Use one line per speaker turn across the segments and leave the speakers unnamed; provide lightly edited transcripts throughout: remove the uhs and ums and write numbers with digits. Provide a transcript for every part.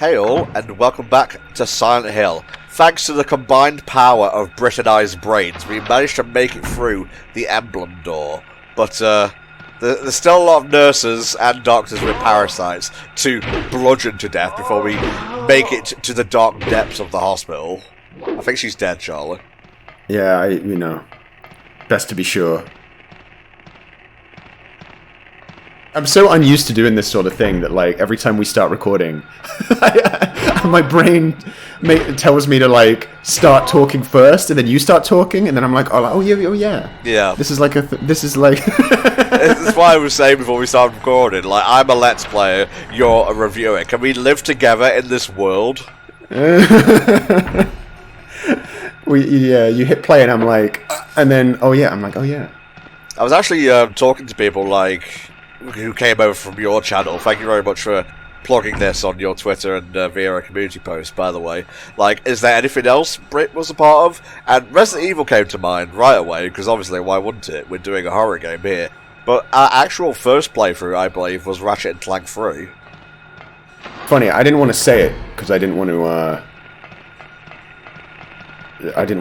Hey all, and welcome back to Silent Hill. Thanks to the combined power of Brit and I's brains, we managed to make it through the emblem door. But there's still a lot of nurses and doctors with parasites to bludgeon to death before we make it to the dark depths of the hospital. I think she's dead, Charlie.
Yeah, best to be sure. I'm so unused to doing this sort of thing that, like, every time we start recording, my brain tells me to, like, start talking first, and then you start talking, and then I'm like, oh yeah.
Yeah.
This is like this is like...
This is why I was saying before we started recording, like, I'm a Let's Player, you're a reviewer. Can we live together in this world? You hit play, and I'm like, and then, I'm like, oh yeah. I was actually talking to people, like, who came over from your channel. Thank you very much for plugging this on your Twitter and via a community post, by the way. Like, is there anything else Brit was a part of? And Resident Evil came to mind right away, because obviously, why wouldn't it? We're doing a horror game here. But our actual first playthrough, I believe, was Ratchet and Clank 3.
Funny, I didn't want to say it, because I didn't want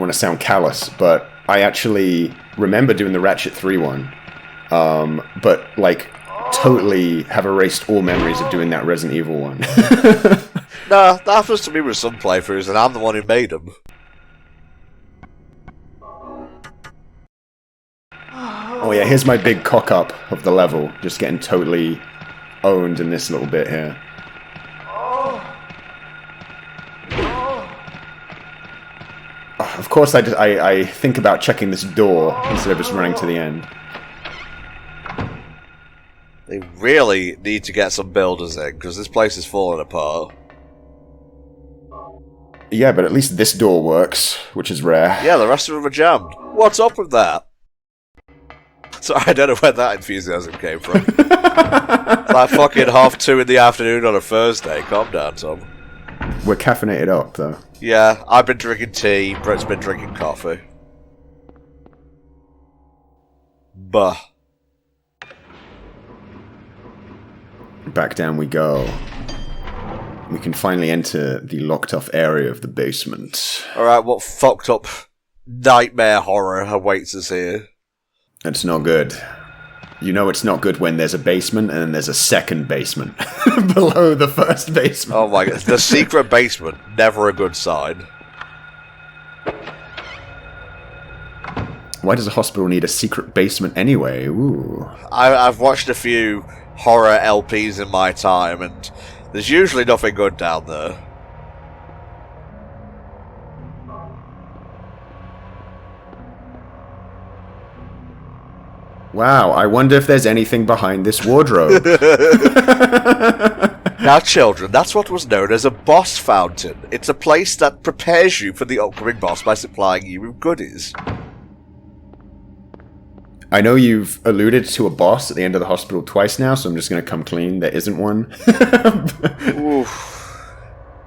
to sound callous, but I actually remember doing the Ratchet 3 one. But, like, totally have erased all memories of doing that Resident Evil one.
Nah, that happens to me with some playthroughs, and I'm the one who made them.
Oh yeah, here's my big cock-up of the level. Just getting totally owned in this little bit here. Of course, I think about checking this door instead of just running to the end.
They really need to get some builders in, because this place is falling apart.
Yeah, but at least this door works, which is rare.
Yeah, the rest of them are jammed. What's up with that? Sorry, I don't know where that enthusiasm came from. It's like fucking 2:30 in the afternoon on a Thursday. Calm down, Tom.
We're caffeinated up, though.
Yeah, I've been drinking tea, Brett's been drinking coffee. Bah.
Back down we go. We can finally enter the locked-off area of the basement.
Alright, what fucked up nightmare horror awaits us here?
It's not good. You know it's not good when there's a basement and then there's a second basement below the first basement.
Oh my god, the secret basement, never a good sign.
Why does a hospital need a secret basement anyway? Ooh.
I've watched a few horror LPs in my time, and there's usually nothing good down there.
Wow, I wonder if there's anything behind this wardrobe.
Now, children, that's what was known as a boss fountain. It's a place that prepares you for the upcoming boss by supplying you with goodies.
I know you've alluded to a boss at the end of the hospital twice now, so I'm just going to come clean. There isn't one.
Oof.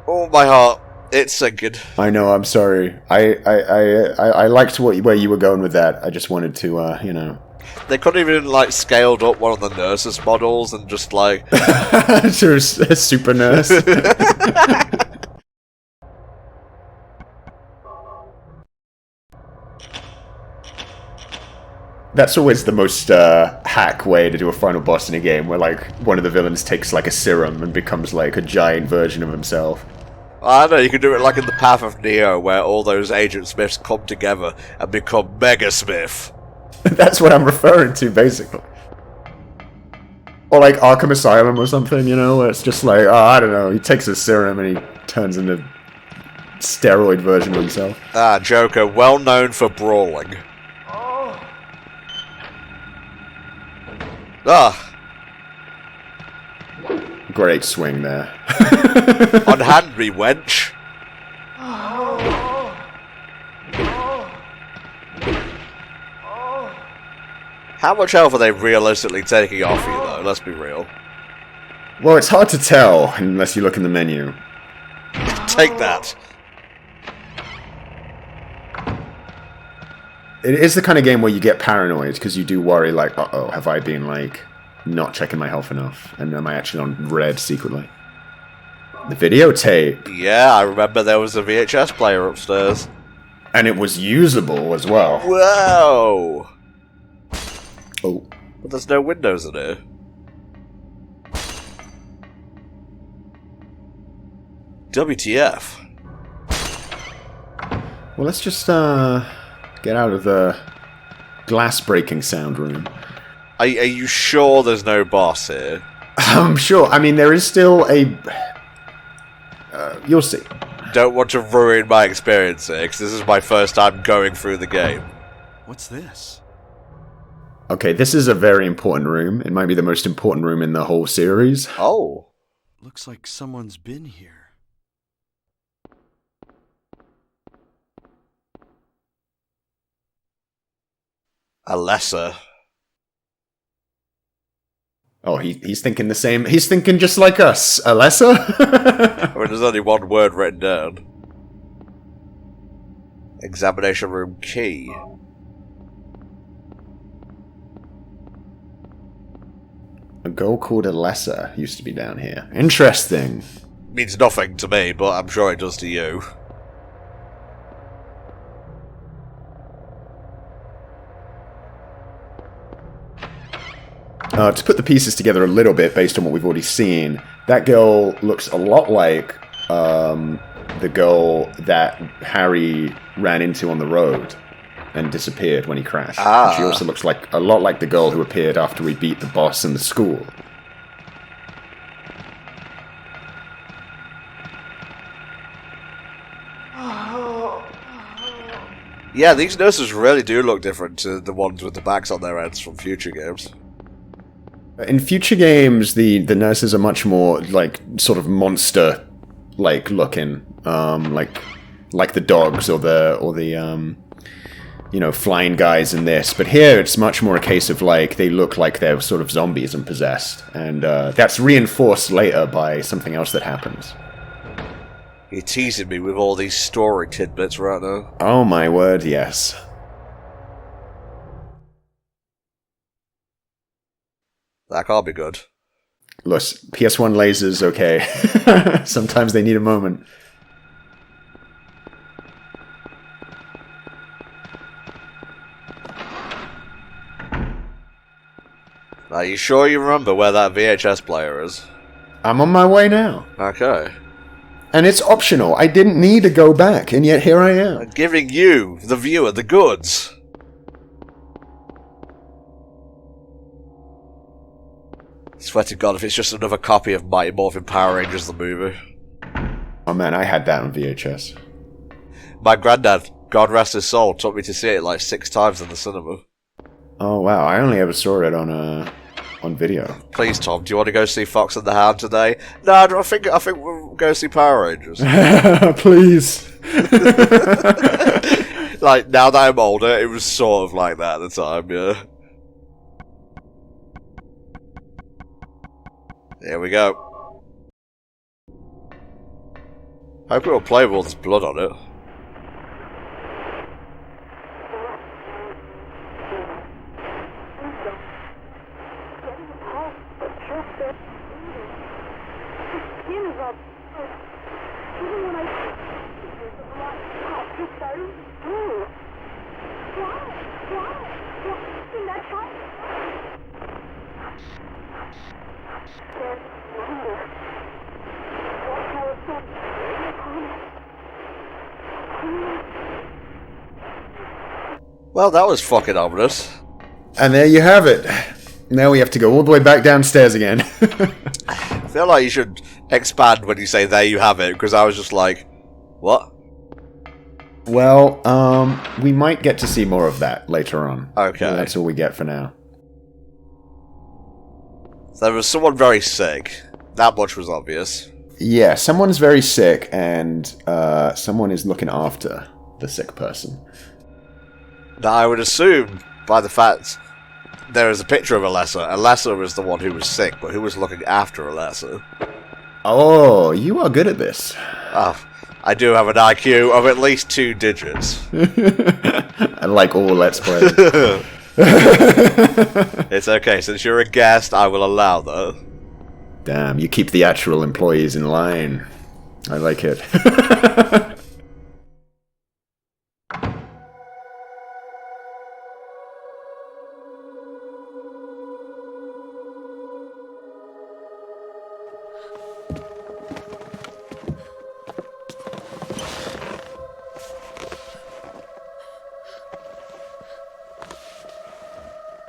Oh, my heart. It's sinking.
I know, I'm sorry. I liked where you were going with that. I just wanted to,
They couldn't even, like, scaled up one of the nurses' models and just, like...
to a super nurse. That's always the most hack way to do a final boss in a game, where, like, one of the villains takes, like, a serum and becomes, like, a giant version of himself.
I know, you can do it like in the Path of Neo, where all those Agent Smiths come together and become Mega Smith.
That's what I'm referring to, basically. Or like Arkham Asylum or something, where it's just like, I don't know, he takes a serum and he turns into steroid version of himself.
Ah, Joker, well known for brawling. Ah.
Great swing there.
Unhand me, wench. How much health are they realistically taking off you, though? Let's be real.
Well, it's hard to tell, unless you look in the menu.
Take that.
It is the kind of game where you get paranoid, because you do worry, like, uh-oh, have I been, like, not checking my health enough? And am I actually on red secretly? The videotape.
Yeah, I remember there was a VHS player upstairs.
And it was usable as well.
Whoa!
Oh.
But there's no windows in here. WTF.
Well, let's just get out of the glass-breaking sound room.
Are you sure there's no boss here?
I'm sure. I mean, there is still a... you'll see.
Don't want to ruin my experience here, because this is my first time going through the game.
What's this?
Okay, this is a very important room. It might be the most important room in the whole series.
Oh.
Looks like someone's been here.
Alessa.
Oh, he's thinking the same. He's thinking just like us. Alessa?
I mean, there's only one word written down. Examination room key.
A girl called Alessa used to be down here. Interesting.
Means nothing to me, but I'm sure it does to you.
To put the pieces together a little bit based on what we've already seen, that girl looks a lot like the girl that Harry ran into on the road and disappeared when he crashed. And she also looks like a lot like the girl who appeared after we beat the boss in the school.
Yeah, these nurses really do look different to the ones with the backs on their heads from future games.
In future games, the nurses are much more like sort of monster like looking, like the dogs or the you know, flying guys in this. But here it's much more a case of like they look like they're sort of zombies and possessed, and that's reinforced later by something else that happens.
You're teasing me with all these story tidbits right now.
Oh my word, yes.
That can't be good.
Look, PS1 lasers, okay. Sometimes they need a moment.
Are you sure you remember where that VHS player is?
I'm on my way now.
Okay.
And it's optional. I didn't need to go back, and yet here I am.
I'm giving you, the viewer, the goods. Swear to God, if it's just another copy of Mighty Morphin Power Rangers the movie.
Oh man, I had that on VHS.
My granddad, God rest his soul, took me to see it like 6 times in the cinema.
Oh wow, I only ever saw it on video.
Please, Tom, do you want to go see Fox and the Hound today? No, I think we'll go see Power Rangers.
Please.
Like, now that I'm older, it was sort of like that at the time, yeah. Here we go. Hope it'll play with all this blood on it. Well, that was fucking ominous.
And there you have it. Now we have to go all the way back downstairs again.
I feel like you should expand when you say there you have it, because I was just like, what?
Well, we might get to see more of that later on.
Okay.
Well, that's all we get for now.
There was someone very sick. That much was obvious.
Yeah, someone's very sick, and someone is looking after the sick person.
Now, I would assume, by the fact there is a picture of Alessa, Alessa was the one who was sick, but who was looking after Alessa?
Oh, you are good at this.
Oh, I do have an IQ of at least 2 digits.
Like all Let's Play.
It's okay, since you're a guest, I will allow that.
Damn, you keep the actual employees in line. I like it.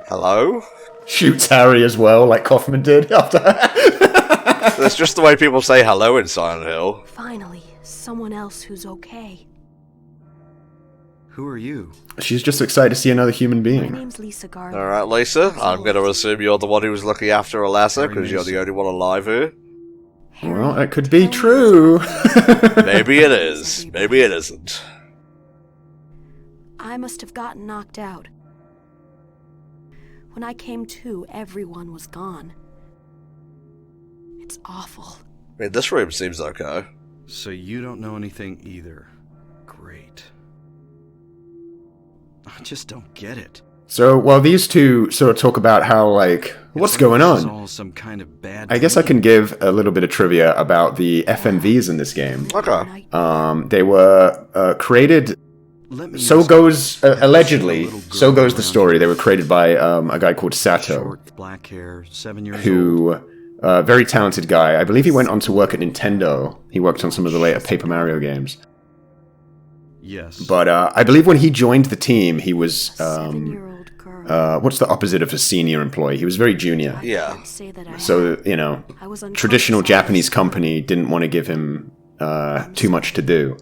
Hello?
Shoots Harry as well, like Kaufman did after that.
That's just the way people say hello in Silent Hill.
Finally, someone else who's okay.
Who are you?
She's just excited to see another human
My
being.
name's Lisa Garland.
Alright, Lisa, I'm going to assume you're the one who was looking after Alessa, because you're the only one alive here.
Well, that could be true.
Maybe it is. Maybe it isn't.
I must have gotten knocked out. When I came to, everyone was gone. It's awful.
I mean, this room seems okay.
So you don't know anything either. Great. I just don't get it.
So, while these two sort of talk about how, like, what's going
This is
on,
all some kind of bad
I guess I
dream.
can give a little bit of trivia about the FMVs in this game.
Okay.
They were created...
Let me
So
ask
goes,
you,
allegedly,
little girl
so goes the
around
story.
here.
They were created by a guy called Sato,
Short, black hair, 7 years old.
who, very talented guy. I believe he went on to work at Nintendo. He worked on some of the later Paper Mario games.
Yes.
But I believe when he joined the team, he was,
7-year-old girl.
what's the opposite of a senior employee? He was very junior.
Yeah.
I'd say that I
So, you know,
I was
traditional
unconscious.
Japanese company didn't want to give him too much to do.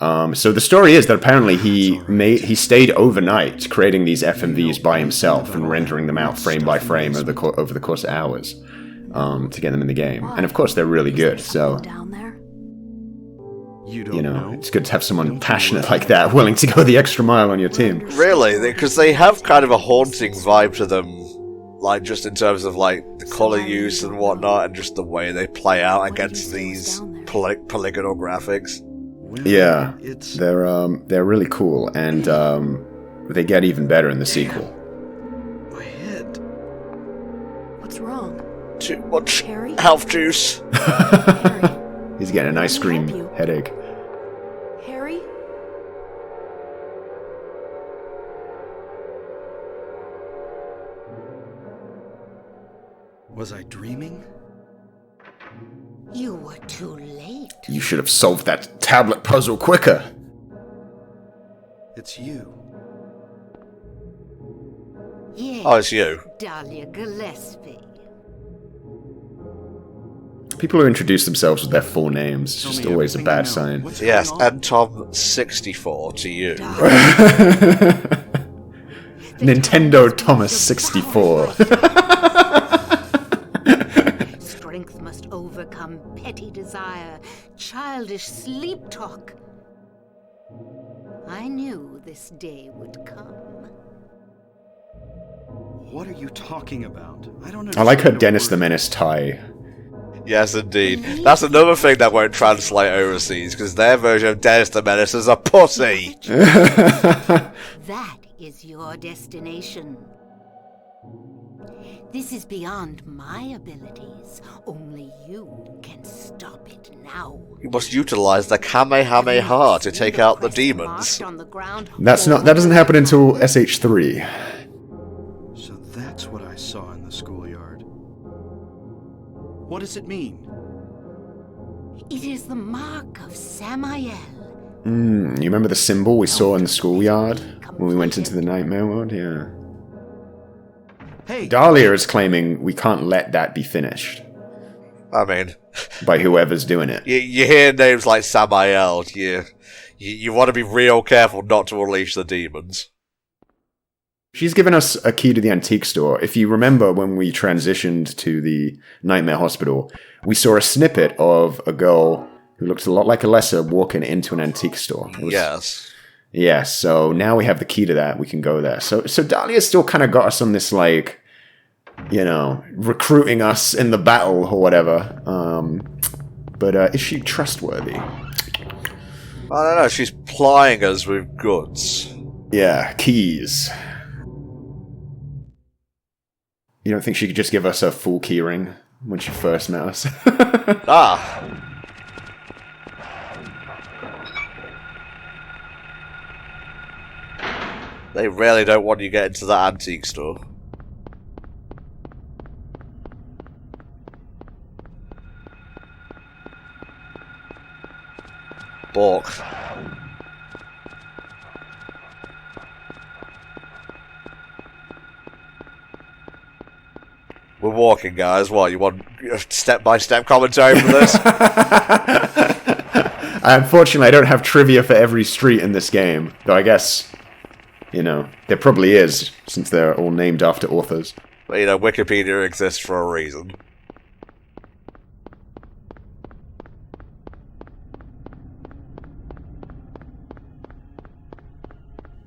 So the story is that apparently he stayed overnight creating these FMVs by himself and rendering them out frame by frame over the course of hours to get them in the game. And of course they're really good. So
Down there?
You don't
you know it's good to have someone passionate like that willing to go the extra mile on your team.
Really, because they have kind of a haunting vibe to them, like just in terms of like the color use and whatnot, and just the way they play out against these polygonal graphics.
Well,
Yeah,
It's
they're really cool, and they get even better in the sequel.
my head.
What's wrong?
Too much
Harry?
health juice.
Harry?
He's getting an ice
Let me help
cream
you.
headache.
Harry?
Was I dreaming?
You were too late.
You should have solved that tablet puzzle quicker.
It's you.
Yes,
Oh, it's you.
Dahlia Gillespie.
People who introduce themselves with their full names, it's
Tell
just
me
always a
everything you
bad
know.
sign.
What's
Yes,
going on?
and Tom64 to you.
Nintendo Thomas 64.
Strength must overcome petty desire, childish sleep talk. I knew this day would come.
What are you talking about? I don't
I like her
understand a
Dennis the
word.
Menace tie.
Yes, indeed. That's another thing that won't translate overseas, because their version of Dennis the Menace is a pussy.
That is your destination. This is beyond my abilities. Only you can stop it now.
You must utilize the Kamehameha to take out the demons.
That doesn't happen until SH3.
So that's what I saw in the schoolyard. What does it mean?
It is the mark of Samael.
You remember the symbol we saw in the schoolyard when we went into the nightmare world? Yeah.
Hey,
Dahlia is claiming we can't let that be finished
I mean,
by whoever's doing it.
you hear names like Samael, you want to be real careful not to unleash the demons.
She's given us a key to the antique store. If you remember when we transitioned to the Nightmare Hospital, we saw a snippet of a girl who looked a lot like Alessa walking into an antique store. It was-
Yes.
Yeah, so now we have the key to that. We can go there. So Dahlia's still kind of got us on this, like, you know, recruiting us in the battle or whatever. But is she trustworthy?
I don't know, she's plying us with goods.
Yeah, keys. You don't think she could just give us a full key ring when she first met us?
Ah, They really don't want you getting to that antique store. Bork. We're walking, guys. What, you want step-by-step commentary for this?
Unfortunately, I don't have trivia for every street in this game. Though I guess, you know, there probably is, since they're all named after authors.
But, you know, Wikipedia exists for a reason.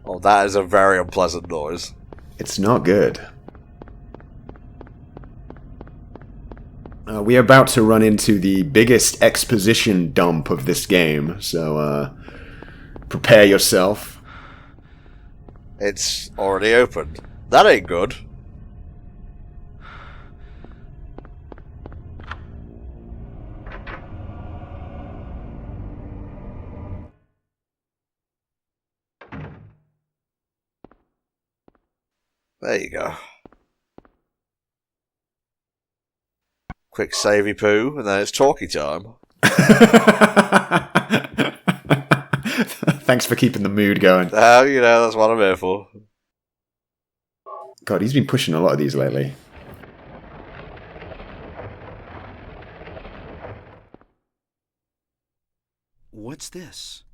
Oh, that is a very unpleasant noise.
It's not good. We're about to run into the biggest exposition dump of this game, so prepare yourself.
It's already opened. That ain't good. There you go. Quick savey poo, and then it's talkie time.
Thanks for keeping the mood going.
You know, that's what I'm here for.
God, he's been pushing a lot of these lately.
What's this?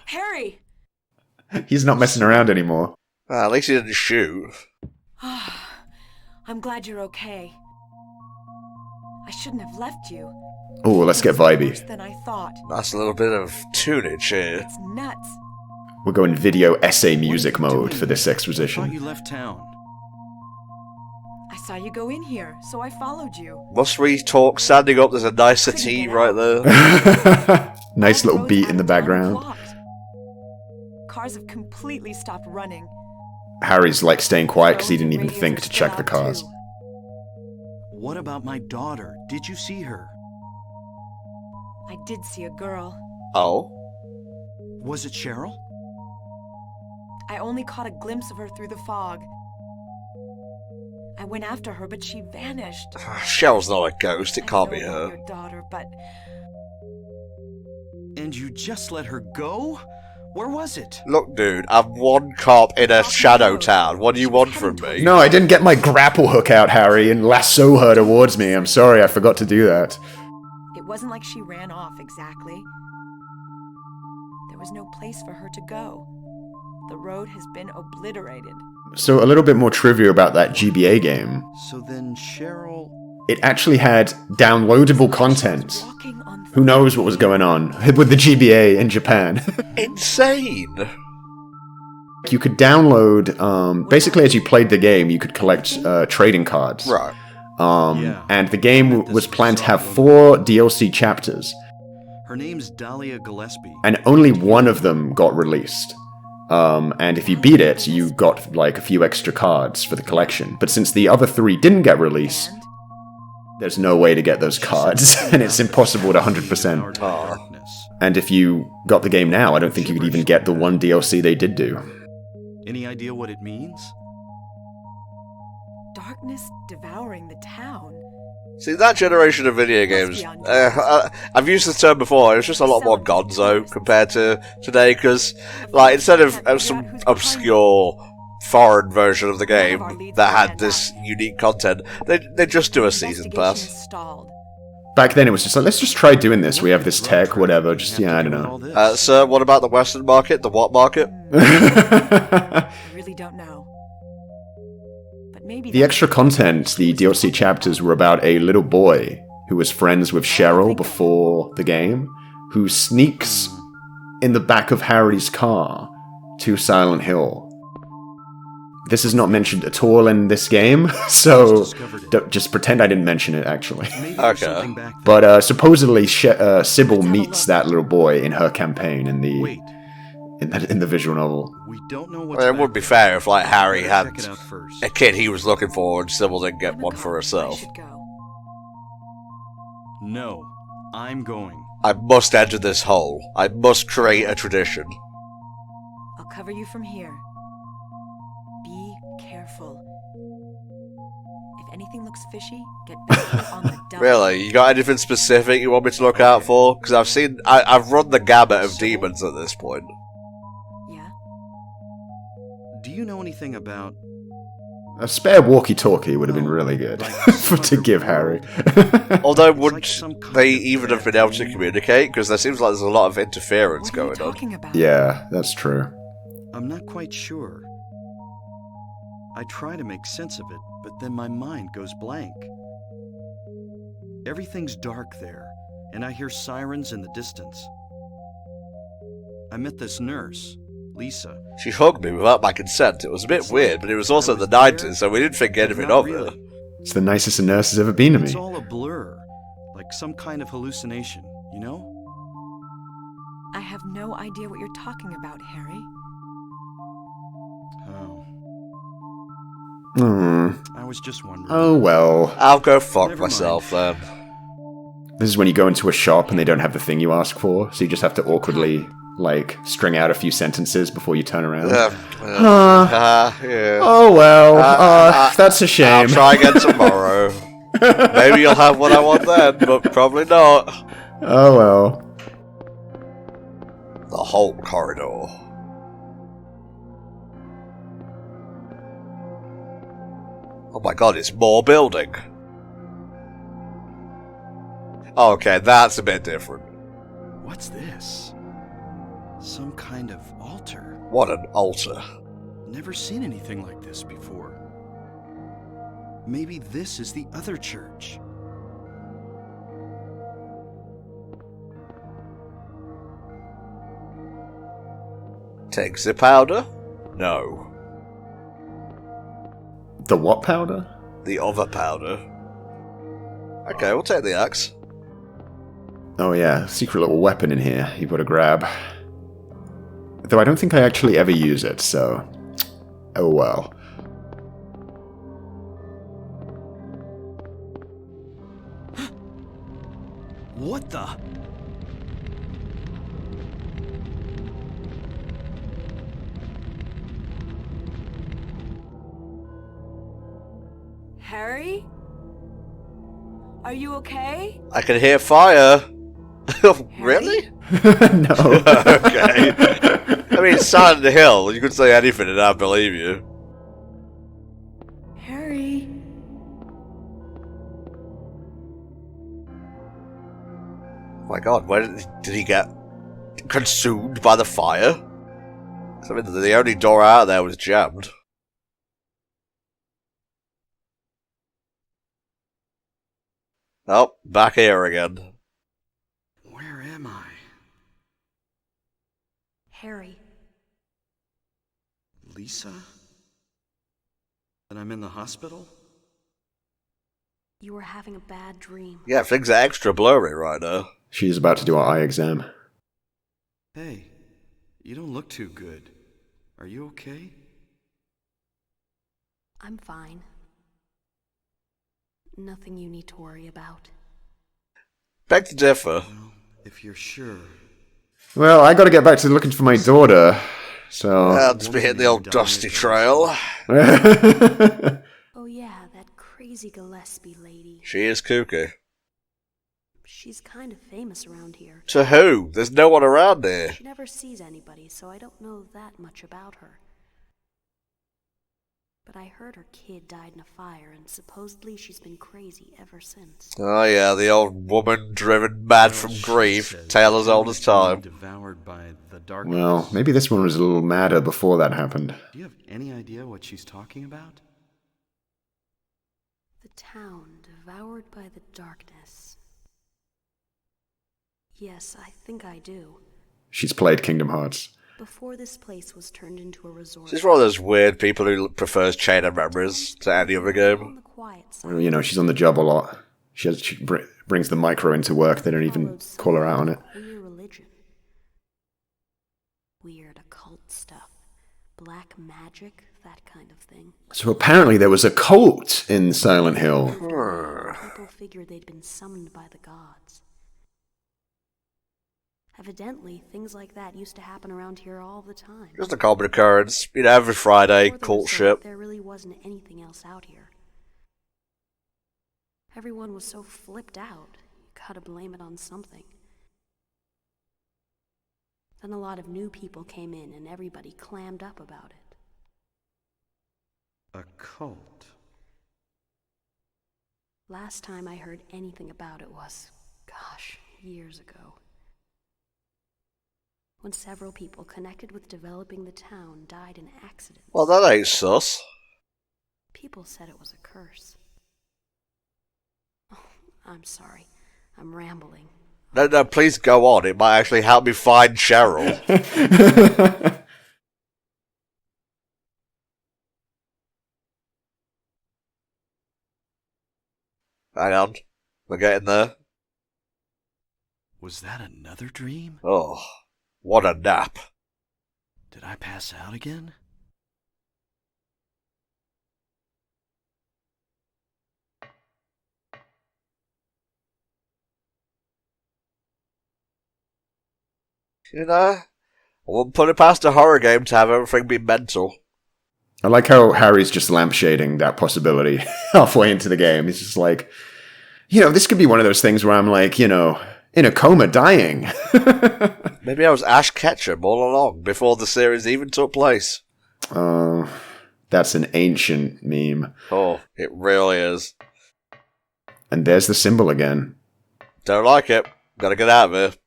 Harry!
He's not messing around anymore.
At least he didn't shoot.
I'm glad you're okay. I shouldn't have left you.
Oh, let's get
It's worse
vibey.
than I thought.
That's a little bit of tunage here.
It's nuts.
We're going video essay music
What are you
mode
doing?
for this
I thought
exposition.
you left town.
I saw you go in here, so I followed you.
Must we talk standing up? There's a nice
Couldn't
settee
get
right
out.
there.
Nice
All
little
roads
beat
out
in the
of town are
background.
blocked. Cars have completely stopped running.
Harry's like staying quiet because he
Phones
didn't
and
even think
radios
to
are
check
still
the
out,
cars.
too.
What about my daughter? Did you see her?
I did see a girl.
Oh?
Was it Cheryl?
I only caught a glimpse of her through the fog. I went after her, but she vanished.
Cheryl's not a ghost, it can't
I
be
know about
her.
your daughter, but
And you just let her go? Where was it?
Look, dude, I'm one cop in a shadow town. What do you want from me?
No, I didn't get my grapple hook out, Harry, and lasso her towards me. I'm sorry, I forgot to do that.
it wasn't like she ran off exactly. There was no place for her to go. The road has been obliterated.
So a little bit more trivia about that GBA game.
So then Cheryl...
It actually had downloadable content.
Walking on
Who knows what was going on with the GBA in Japan.
Insane!
You could download, basically as you played the game, you could collect trading cards.
Right.
Yeah.
And the game was planned to have 4 DLC chapters,
Her name's Dahlia Gillespie.
and only one of them got released. And if you beat it, you got like a few extra cards for the collection. But since the other 3 didn't get released,
and
there's no way to get those cards, and it's impossible to 100%.
Darkness.
And if you got the game now, I don't think you could even get the one DLC they did do.
Any idea what it means?
darkness devouring the town.
See, that generation of video games, I've used this term before, it was just a lot more gonzo compared to today, because, like, instead of some obscure foreign version of the game that had this unique content, they just do a season
Investigation
pass.
is stalled.
Back then it was just like, let's just try doing this. We have this tech, whatever, just, yeah, I don't know.
Sir, what about the Western market? The what market?
I really don't know. But maybe
The extra content, the DLC chapters, were about a little boy who was friends with Cheryl before the game, who sneaks in the back of Harry's car to Silent Hill. This is not mentioned at all in this game, so just pretend I didn't mention it, actually.
Maybe there's
Okay.
something back there.
But supposedly Sybil meets that little boy in her campaign in the
Wait,
in the visual novel.
we don't know what's
It
back
would be
there.
fair if, like, Harry
Better
had
check it out first.
a kid he was looking for and Sybil didn't get
I'm a
one
cop.
for
I
herself.
should go.
No. I'm going.
I must enter this hole. I must create a tradition.
I'll cover you from here. Be careful. If anything looks fishy, get back on the double.
Really? You got anything specific you want me to look out for? Because I've run the gamut of demons at this point.
Yeah?
Do you know anything about...
A spare walkie-talkie would have been really good to give Harry.
Although, wouldn't they even have been able to communicate? Because there seems like there's a lot of interference
What are you
going on.
talking about?
Yeah, that's true.
I'm not quite sure. I try to make sense of it, but then my mind goes blank. Everything's dark there, and I hear sirens in the distance. I met this nurse, Lisa.
She hugged me without my consent. It was a bit weird, but it was also the 90s, so we didn't think anything of it.
It's the nicest a nurse has ever been to me.
It's all a blur, like some kind of hallucination, you know?
I have no idea what you're talking about, Harry.
Oh. I was just wondering.
Oh well.
I'll go fuck
Never
myself
mind.
then.
This is when you go into a shop and they don't have the thing you ask for, so you just have to awkwardly, like, string out a few sentences before you turn around.
Yeah.
Oh well, that's a shame.
I'll try again tomorrow. Maybe you'll have what I want then, but probably not.
Oh well.
The whole corridor. Oh my god, it's more building. Okay, that's a bit different.
What's this? Some kind of altar.
What an altar.
Never seen anything like this before. Maybe this is the other church.
Takes the powder? No.
The what powder?
The other powder. Okay, we'll take the axe.
Oh yeah, secret little weapon in here you've got to grab. Though I don't think I actually ever use it, so... Oh well.
What the?
Harry? Are you okay?
I can hear fire. Really?
No.
Okay. I mean, it's Silent Hill. You could say anything and I'd believe you.
Harry?
Oh my god, where did he get consumed by the fire? 'Cause I mean, the only door out there was jammed. Oh, back here again.
Where am I?
Harry,
Lisa? And I'm in the hospital?
you were having a bad dream.
Yeah, things are extra blurry right now.
She's about to do our eye exam.
Hey, you don't look too good. Are you okay?
I'm fine. Nothing you need to worry about.
Beg to differ.
Well, if you're sure.
Well, I gotta get back to looking for my daughter, so...
I'll just be hitting the old dusty trail.
Oh yeah, that crazy Gillespie lady.
She is kooky.
She's kind of famous around here.
To who? There's no one around here.
She never sees anybody, so I don't know that much about her. But I heard her kid died in a fire, and supposedly she's been crazy ever since.
Oh yeah, the old woman driven mad from grief, tale as old as time.
Devoured by the darkness.
Well, maybe this one was a little madder before that happened.
Do you have any idea what she's talking about?
The town devoured by the darkness. Yes, I think I do.
She's played Kingdom Hearts.
Before this place was turned into a resort.
She's one of those weird people who prefers Chain of Memories to any other
On
game.
the quiet side.
Well, you know, she's on the job a lot. She brings the micro into work. They don't even call her out on it.
Queer religion. Weird occult stuff. Black magic, that kind of thing.
So apparently there was a cult in Silent Hill.
People figured they'd been summoned by the gods.
Evidently, things like that used to happen around here all the time.
Just a common occurrence. Every Friday,
Before the
cult
resort,
ship.
there really wasn't anything else out here. Everyone was so flipped out, you gotta blame it on something. Then a lot of new people came in and everybody clammed up about it.
A cult?
Last time I heard anything about it was, gosh, years ago. When several people connected with developing the town died in accidents.
Well, that ain't sus.
People said it was a curse. Oh, I'm sorry. I'm rambling.
No, please go on. It might actually help me find Cheryl. Hang on. We're getting there.
Was that another dream?
Oh, what a nap.
Did I pass out again?
I wouldn't put it past a horror game to have everything be mental.
I like how Harry's just lampshading that possibility halfway into the game. He's just like, this could be one of those things where I'm like, in a coma dying.
Maybe I was Ash Ketchum all along, before the series even took place.
Oh, that's an ancient meme.
Oh, it really is.
And there's the symbol again.
Don't like it. Gotta get out of here.